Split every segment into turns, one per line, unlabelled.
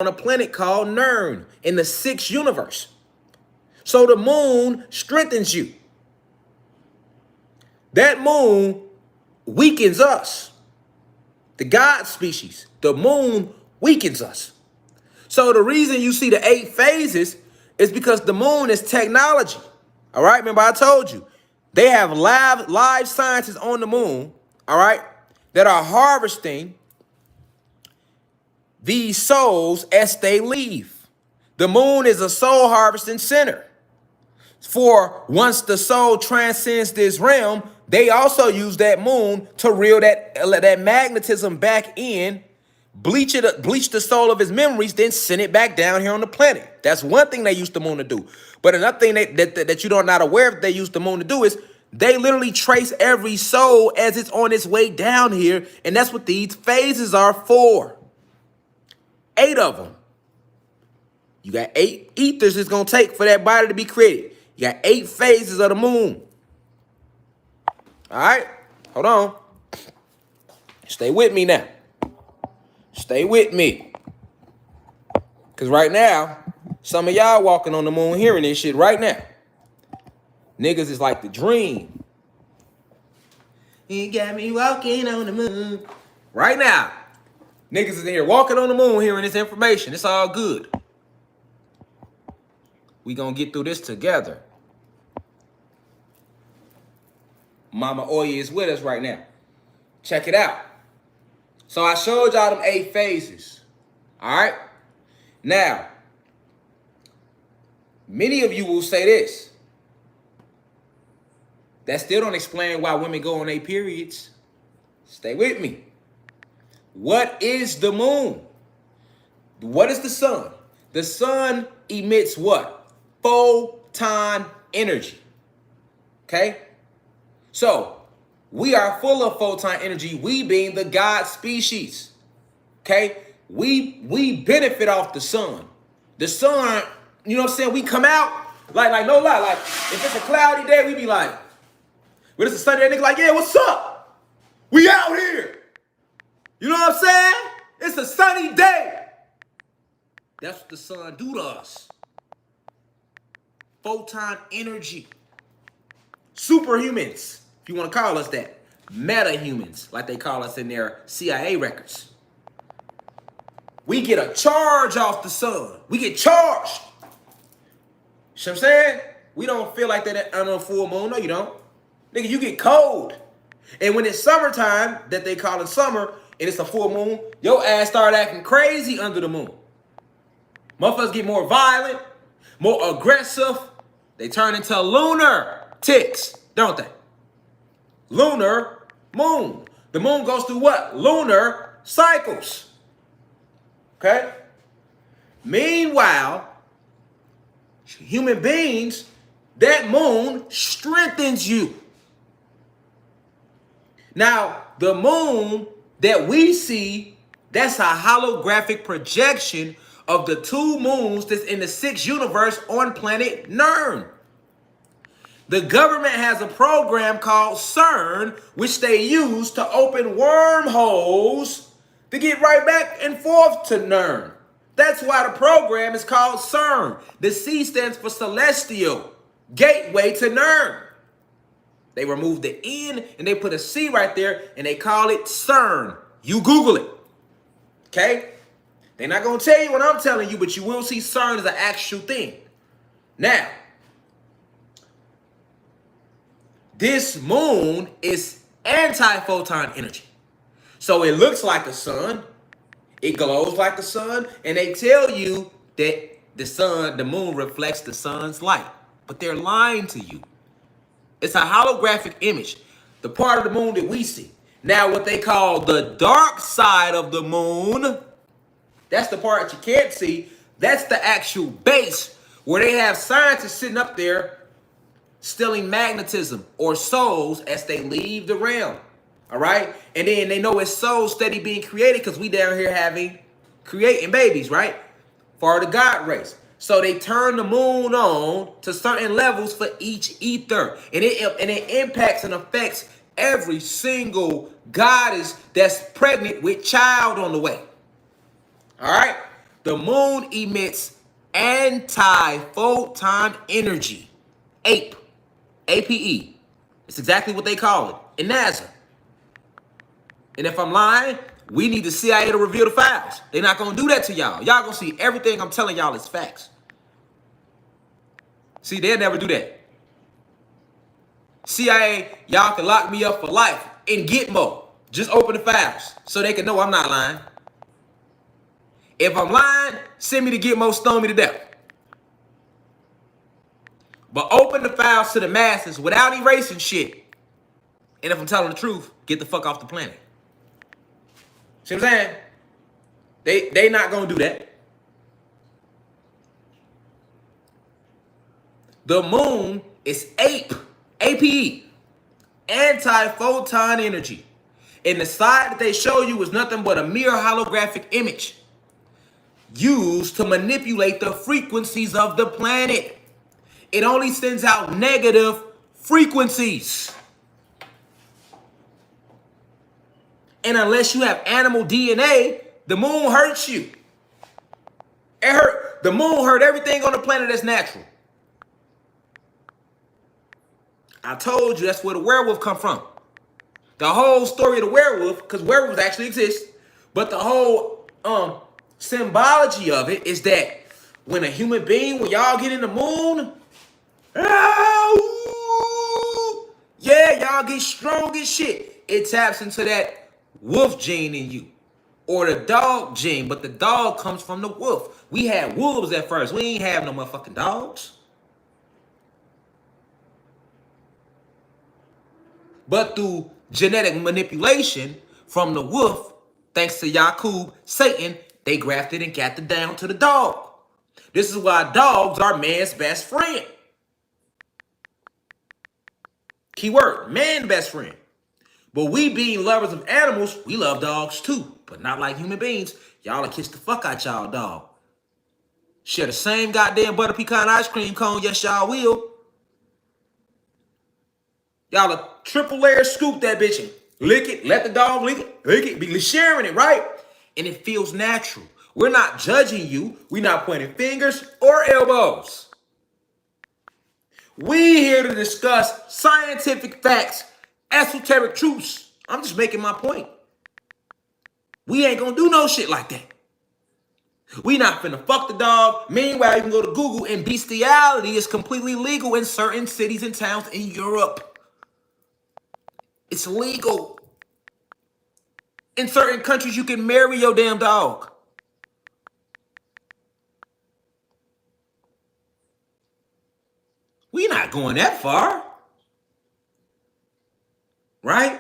on a planet called Nern in the 6th universe. So the moon strengthens you. That moon weakens us. The God species, the moon weakens us. So the reason you see the 8 phases is because the moon is technology. All right, remember I told you, they have live scientists on the moon, all right, that are harvesting these souls as they leave. The moon is a soul harvesting center. For once the soul transcends this realm, they also use that moon to reel that magnetism back in, bleach the soul of his memories, then send it back down here on the planet. That's one thing they use the moon to do. But another thing that you're not aware of they use the moon to do is they literally trace every soul as it's on its way down here, and that's what these phases are for. 8 of them. You got 8 ethers it's going to take for that body to be created. You got 8 phases of the moon. All right? Hold on. Stay with me now. Stay with me. Because right now, some of y'all walking on the moon hearing this shit right now. Niggas is like the dream. You got me walking on the moon. Right now. Niggas is in here walking on the moon hearing this information. It's all good. We gonna get through this together. Mama Oya is with us right now. Check it out. So I showed y'all them 8 phases. All right? Now, many of you will say this. That still don't explain why women go on their periods. Stay with me. What is the moon? What is the sun? The sun emits what? Photon energy. Okay? So, we are full of photon energy, we being the God species. Okay? We benefit off the sun. The sun, you know what I'm saying? We come out, like no lie, like if it's a cloudy day, we be like, when it's a sunny day, nigga like, yeah, what's up? We out here. You know what I'm saying? It's a sunny day. That's what the sun do to us. Photon energy. Superhumans, if you want to call us that. Meta-humans, like they call us in their CIA records. We get a charge off the sun. We get charged. You know what I'm saying? We don't feel like that on a full moon. No, you don't. Nigga, you get cold. And when it's summertime, that they call it summer, and it's a full moon, your ass start acting crazy under the moon. Motherfuckers get more violent, more aggressive. They turn into lunar ticks, don't they? Lunar moon. The moon goes through what? Lunar cycles. Okay? Meanwhile, human beings, that moon strengthens you. Now, the moon that we see, that's a holographic projection of the 2 moons that's in the 6th universe on planet Nern. The government has a program called CERN, which they use to open wormholes to get right back and forth to Nern. That's why the program is called CERN. The C stands for Celestial Gateway to Nern. They removed the N and they put a C right there and they call it CERN. You Google it. Okay? They're not going to tell you what I'm telling you, but you will see CERN as an actual thing. Now, this moon is anti-photon energy. So it looks like the sun. It glows like the sun. And they tell you that the moon reflects the sun's light. But they're lying to you. It's a holographic image. The part of the moon that we see. Now, what they call the dark side of the moon, that's the part that you can't see. That's the actual base where they have scientists sitting up there stealing magnetism or souls as they leave the realm. All right? And then they know it's souls steady being created because we down here creating babies, right? For the God race. So they turn the moon on to certain levels for each ether. And it impacts and affects every single goddess that's pregnant with child on the way. All right? The moon emits anti-photon energy. APE. APE. It's exactly what they call it in NASA. And if I'm lying, we need the CIA to reveal the files. They're not going to do that to y'all. Y'all going to see everything I'm telling y'all is facts. See, they'll never do that. CIA, y'all can lock me up for life in Gitmo. Just open the files so they can know I'm not lying. If I'm lying, send me to Gitmo, stone me to death. But open the files to the masses without erasing shit. And if I'm telling the truth, get the fuck off the planet. See what I'm saying? They not gonna do that. The moon is APE, anti-photon energy. And the side that they show you is nothing but a mere holographic image used to manipulate the frequencies of the planet. It only sends out negative frequencies. And unless you have animal DNA, the moon hurts you. The moon hurt everything on the planet that's natural. I told you that's where the werewolf come from. The whole story of the werewolf, because werewolves actually exist, but the whole symbology of it is that when a human being, when y'all get in the moon, y'all get strong as shit. It taps into that wolf gene in you. Or the dog gene, but the dog comes from the wolf. We had wolves at first. We ain't have no motherfucking dogs. But through genetic manipulation from the wolf, thanks to Yakub, Satan, they grafted and got it down to the dog. This is why dogs are man's best friend. Keyword, man best friend. But we being lovers of animals, we love dogs too. But not like human beings. Y'all will kiss the fuck out y'all dog. Share the same goddamn butter pecan ice cream cone, yes y'all will. Y'all a triple layer scoop that bitch and lick it, let the dog lick it, be sharing it, right? And it feels natural. We're not judging you. We're not pointing fingers or elbows. We here to discuss scientific facts, esoteric truths. I'm just making my point. We ain't gonna do no shit like that. We not finna fuck the dog. Meanwhile, you can go to Google and bestiality is completely legal in certain cities and towns in Europe. It's legal. In certain countries, you can marry your damn dog. We not going that far. Right?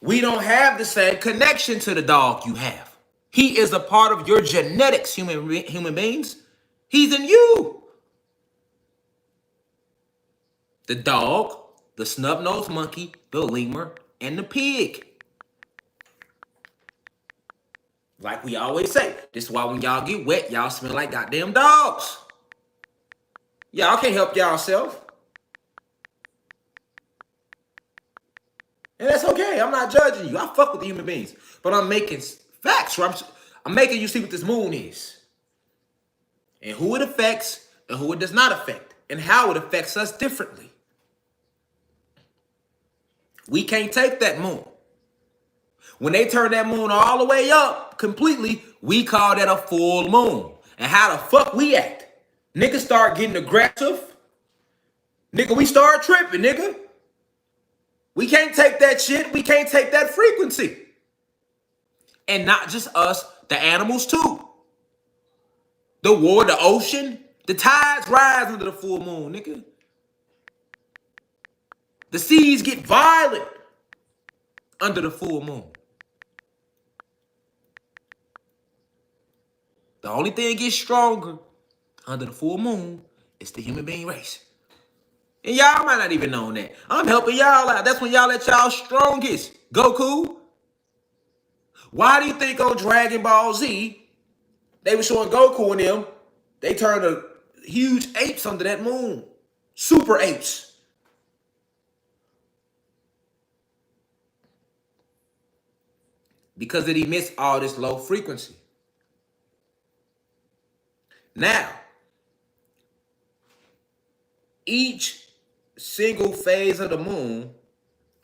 We don't have the same connection to the dog you have. He is a part of your genetics, human beings. He's in you. The dog, the snub-nosed monkey, the lemur, and the pig. Like we always say, this is why when y'all get wet, y'all smell like goddamn dogs. Y'all can't help y'allself. And that's okay. I'm not judging you. I fuck with the human beings. But I'm making facts. I'm making you see what this moon is. And who it affects and who it does not affect. And how it affects us differently. We can't take that moon. When they turn that moon all the way up completely, we call that a full moon. And how the fuck we act? Niggas start getting aggressive. Nigga, we start tripping, nigga. We can't take that shit. We can't take that frequency. And not just us, the animals too. The water, the ocean, the tides rise under the full moon, nigga. The seas get violent under the full moon. The only thing gets stronger under the full moon is the human being race. And y'all might not even know that. I'm helping y'all out. That's when y'all at y'all strongest. Goku. Why do you think on Dragon Ball Z, they were showing Goku and them, they turned to huge apes under that moon. Super apes. Because it emits all this low frequency. Now, each single phase of the moon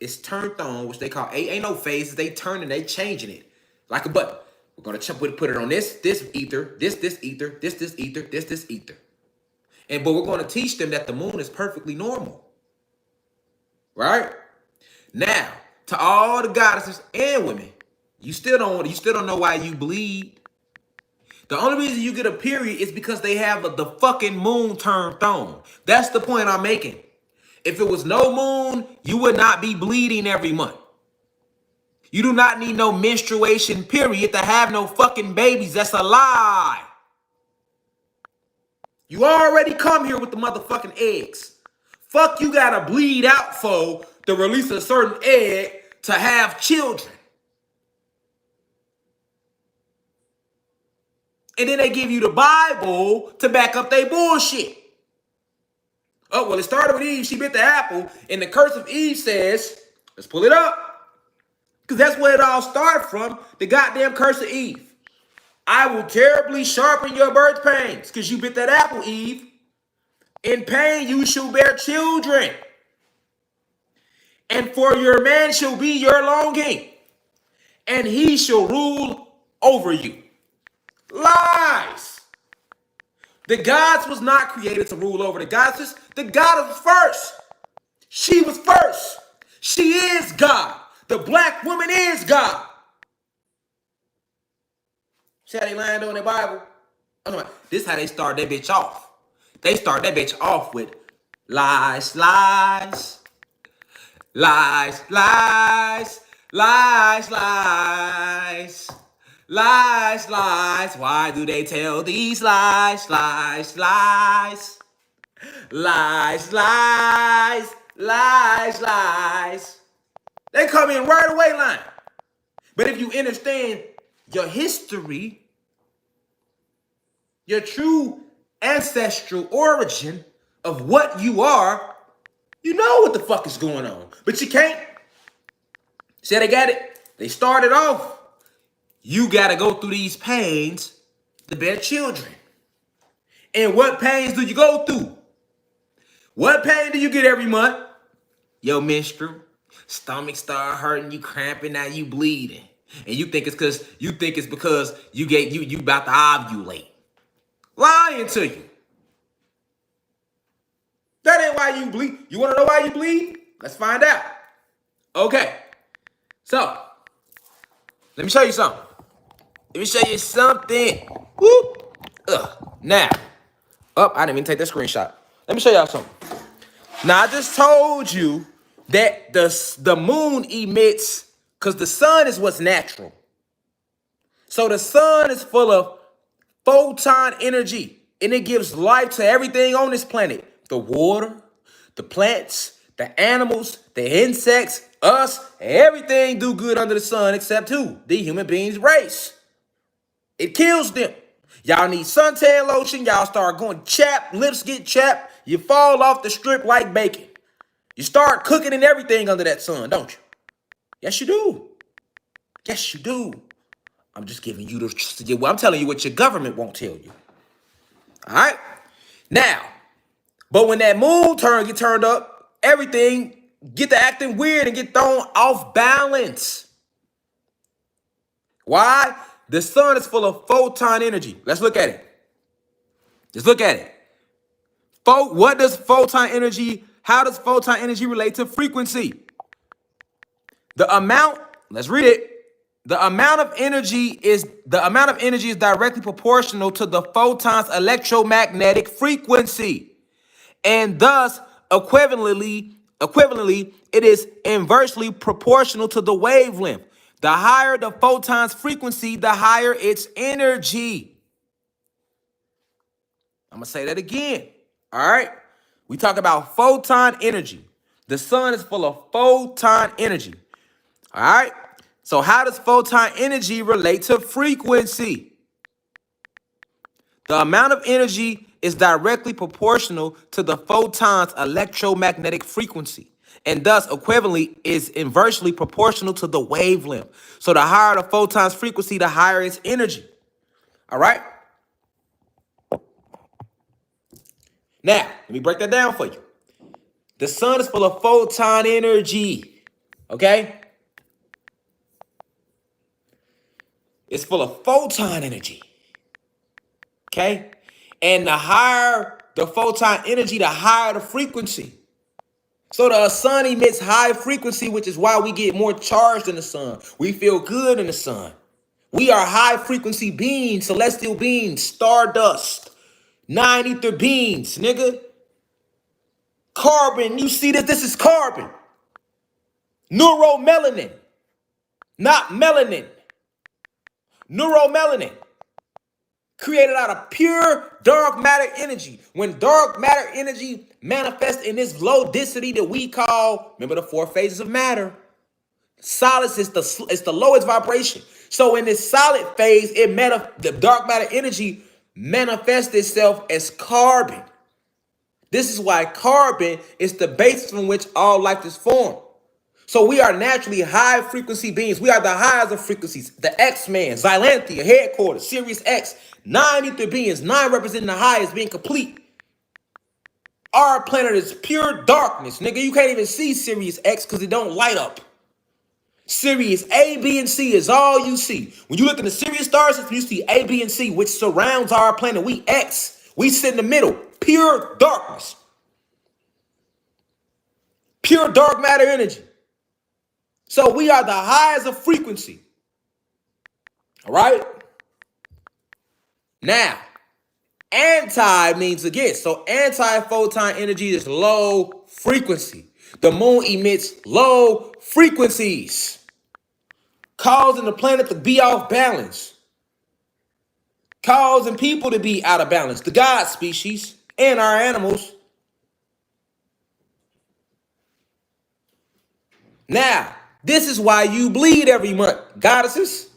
is turned on, which they call ain't no phases. They turning, they changing it like a button. We're gonna put it on this ether, this ether, this ether, this ether. But we're gonna teach them that the moon is perfectly normal. Right? Now, to all the goddesses and women, you still don't know why you bleed. The only reason you get a period is because they have the fucking moon turned on. That's the point I'm making. If it was no moon, you would not be bleeding every month. You do not need no menstruation period to have no fucking babies. That's a lie. You already come here with the motherfucking eggs. Fuck, you gotta bleed out for to release a certain egg to have children. And then they give you the Bible to back up their bullshit. Oh, well, it started with Eve. She bit the apple. And the curse of Eve says, let's pull it up. Because that's where it all started from. The goddamn curse of Eve. I will terribly sharpen your birth pains. Because you bit that apple, Eve. In pain you shall bear children. And for your man shall be your longing. And he shall rule over you. Lies. The gods was not created to rule over the goddesses. The goddess was first. She was first. She is God. The black woman is God. See how they lying in the Bible? This is how they start that bitch off. They start that bitch off with lies, lies, lies, lies, lies, lies. Lies, lies, why do they tell these lies, lies, lies, lies, lies, lies, lies. They come in right away lying. But if you understand your history, your true ancestral origin of what you are, you know what the fuck is going on. But you can't. See how they got it? They started off. You got to go through these pains to bear children. And what pains do you go through? What pain do you get every month? Your menstrual. Stomach start hurting, you cramping, now you bleeding. And you think it's because you about to ovulate. Lying to you. That ain't why you bleed. You want to know why you bleed? Let's find out. Okay. So, let me show you something. Let me show you something. Whoop. Now. I didn't even take that screenshot. Let me show y'all something. Now, I just told you that the moon emits, because the sun is what's natural. So the sun is full of photon energy, and it gives life to everything on this planet. The water, the plants, the animals, the insects, us, everything do good under the sun except who? The human beings race. It kills them. Y'all need suntan lotion. Y'all start going chapped. Lips get chapped. You fall off the strip like bacon. You start cooking and everything under that sun, don't you? Yes, you do. Yes, you do. I'm just giving you I'm telling you what your government won't tell you. All right? Now, but when that moon get turned up, everything get to acting weird and get thrown off balance. Why? The sun is full of photon energy. Let's look at it. Let's look at it. What does photon energy, how does photon energy relate to frequency? Let's read it. The amount of energy is directly proportional to the photon's electromagnetic frequency. And thus, equivalently, it is inversely proportional to the wavelength. The higher the photon's frequency, the higher its energy. I'm going to say that again. All right? We talk about photon energy. The sun is full of photon energy. All right? So how does photon energy relate to frequency? The amount of energy is directly proportional to the photon's electromagnetic frequency, and thus equivalently is inversely proportional to the wavelength. So the higher the photon's frequency, the higher its energy. All right? Now, let me break that down for you. The sun is full of photon energy, okay? It's full of photon energy, okay? And the higher the photon energy, the higher the frequency. So the sun emits high frequency, which is why we get more charged in the sun. We feel good in the sun. We are high frequency beings, celestial beings, stardust, nine ether beings, nigga. Carbon, you see this? This is carbon. Neuromelanin, not melanin. Neuromelanin, created out of pure dark matter energy. When dark matter energy manifests in this low density that we call, remember the four phases of matter. Solid is the lowest vibration. So in this solid phase, the dark matter energy manifests itself as carbon. This is why carbon is the basis from which all life is formed. So we are naturally high frequency beings. We are the highest of frequencies. The X-Man, Xylanthia, headquarters, Sirius X, 9 ether beings, 9 representing the highest, being complete. Our planet is pure darkness, nigga. You can't even see Sirius X because it don't light up. Sirius A, B, and C is all you see. When you look in the Sirius star system, you see A, B, and C, which surrounds our planet. We X. We sit in the middle. Pure darkness. Pure dark matter energy. So we are the highest of frequency. All right? Now, anti means against. So anti-photon energy is low frequency. The moon emits low frequencies, causing the planet to be off balance, causing people to be out of balance, the God species and our animals. Now, this is why you bleed every month, goddesses.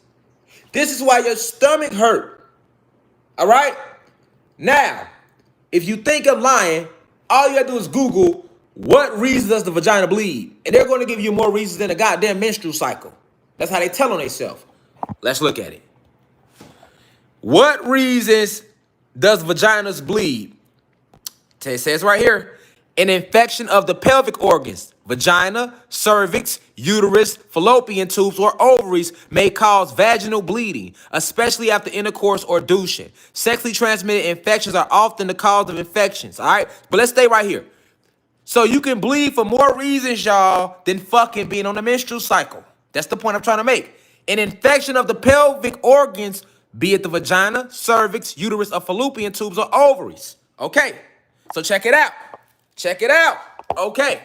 This is why your stomach hurt. All right? Now, if you think I'm lying, all you gotta do is Google, what reason does the vagina bleed? And they're going to give you more reasons than a goddamn menstrual cycle. That's how they tell on themselves. Let's look at it. What reasons does vaginas bleed? It says right here, an infection of the pelvic organs, vagina, cervix, uterus, fallopian tubes, or ovaries may cause vaginal bleeding, especially after intercourse or douching. Sexually transmitted infections are often the cause of infections, all right? But let's stay right here. So you can bleed for more reasons, y'all, than fucking being on the menstrual cycle. That's the point I'm trying to make. An infection of the pelvic organs, be it the vagina, cervix, uterus, or fallopian tubes, or ovaries. Okay, so check it out. Check it out. Okay,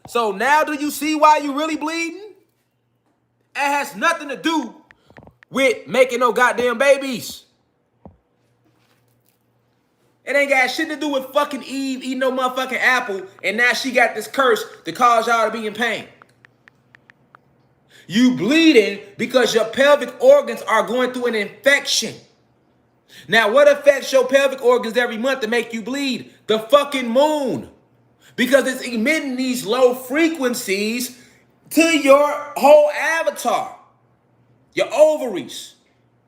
so now do you see why you really bleeding? It has nothing to do with making no goddamn babies. It ain't got shit to do with fucking Eve eating no motherfucking apple, and now she got this curse to cause y'all to be in pain. You bleeding because your pelvic organs are going through an infection. Now, what affects your pelvic organs every month to make you bleed? The fucking moon. Because it's emitting these low frequencies to your whole avatar. Your ovaries,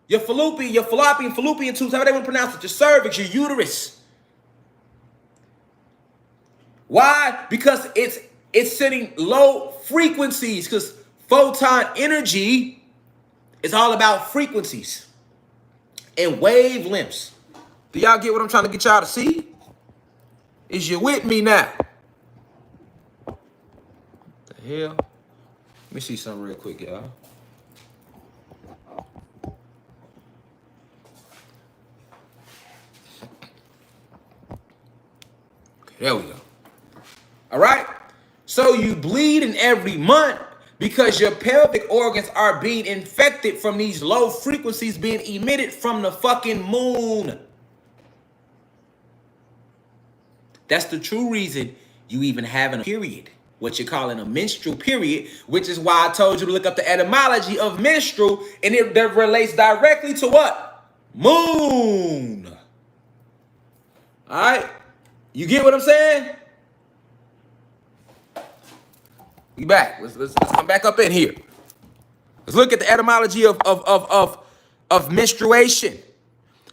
your fallopian tubes, however they want to pronounce it, your cervix, your uterus. Why? Because it's sending low frequencies, because photon energy is all about frequencies and wavelengths. Do y'all get what I'm trying to get y'all to see? Is you with me now? The hell? Let me see something real quick, y'all. Okay, there we go. All right? So you bleeding every month because your pelvic organs are being infected from these low frequencies being emitted from the fucking moon. That's the true reason you even having a period, what you're calling a menstrual period, which is why I told you to look up the etymology of menstrual, and it relates directly to what? Moon. All right? You get what I'm saying? We back. Let's come back up in here. Let's look at the etymology of menstruation.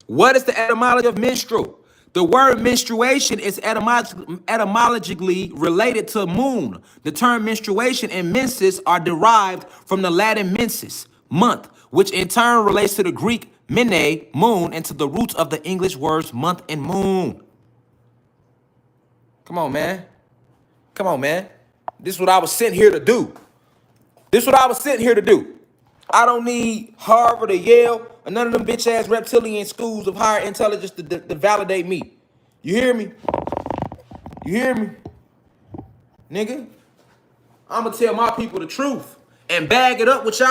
What is the etymology of menstrual? The word menstruation is etymologically related to moon. The term menstruation and menses are derived from the Latin mensis, month, which in turn relates to the Greek mene, moon, and to the roots of the English words month and moon. Come on, man. Come on, man. This is what I was sent here to do. This is what I was sent here to do. I don't need Harvard or Yale or none of them bitch-ass reptilian schools of higher intelligence to validate me. You hear me? You hear me? Nigga, I'm going to tell my people the truth and bag it up with y'all